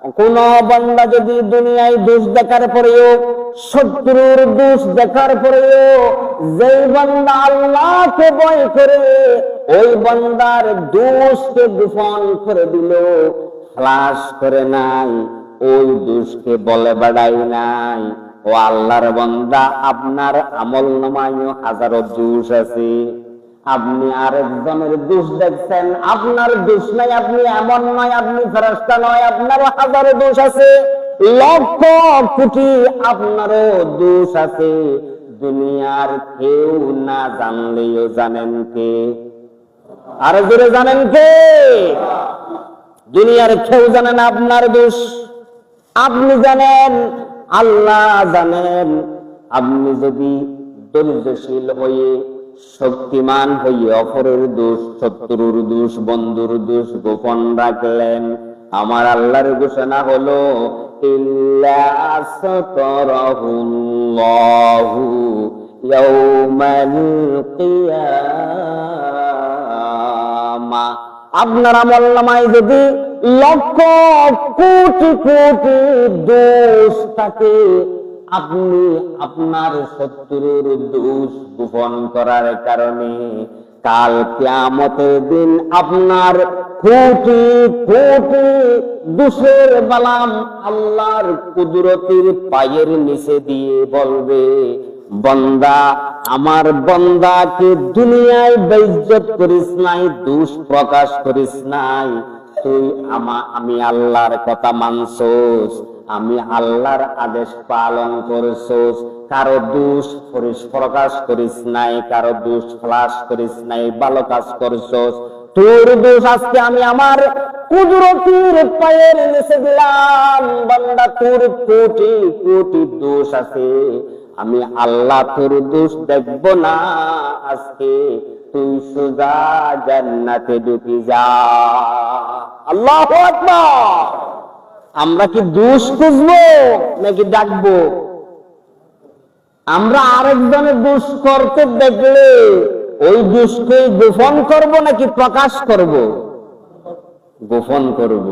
কোন বান্দা যদি দুনিয়ায় দোষ দেখার পরেও, শত্রুর দোষ দেখার পরেও যেই বান্দা আল্লাহকে ভয় করে ওই বান্দার দোষকে গোপন করে দিল, খালাস করে নাই, ওই দোষকে বলে বাড়াই নাই, ও আল্লাহর বান্দা আপনার আমলনামায় হাজারো দোষ আছে। আপনি আরেকজনের দোষ দেখছেন, আপনার দোষ নাই, আপনি এমন নয়, আপনি ফেরেশতা নয়, আপনারও হাজারো দোষ আছে, লক্ষ কোটি আপনারও দোষ আছে। দুনিয়ার কেউ না জানলেও জানেন কে? আর জোরে জানেন কে? দুনিয়ার কেউ জানেন আপনার দোষ, আপনি জানেন, আল্লাহ জানেন। আপনি যদি ধৈর্যশীল হয়ে, শক্তিমান হয়ে অপরের দোষ, শত্রুর দোষ, বন্ধুর দোষ গোপন রাখলেন, আমার আল্লাহর ঘোষণা হলো ইল্লা সাতারাহুল্লাহু ইয়াউমাল কিয়ামাহ। আপনার আমলনামায় যদি লক্ষ কোটি কোটি দোষ থাকে, আপনি আপনার শত্রুর দোষ গোপন করার কারণে কাল কিয়ামতের দিন আপনার কোটি কোটি দোষের বালাম আল্লাহর কুদরতের পায়ের নিচে দিয়ে বলবে, বান্দা, আমার বান্দাকে দুনিয়ায় বেইজ্জত করিস নাই, দোষ প্রকাশ করিস নাই, তুই আমি আল্লাহর কথা মানছস, আমি আল্লাহর আদেশ পালন করছস, কারো দোষ প্রকাশ করিস নাই, কারো দোষ ফালাস করিস নাই, ভালো কাজ করছস, তোর দোষ আজকে আমি আমার কুদরতের পায়ের নিচে দিলাম। বান্দা, তোর কোটি কোটি দোষ আছে, আমি আল্লাহ তোর দোষ দেখব না, আজকে তুই সোজা জান্নাতে ঢুকে যা। আল্লাহু আকবার। আমরা কি দোষ খুঁজবো নাকি ডাকবো? আমরা আরেকজনের দোষ করতে দেখলে ওই দোষকে গোপন করব নাকি প্রকাশ করব? গোপন করব।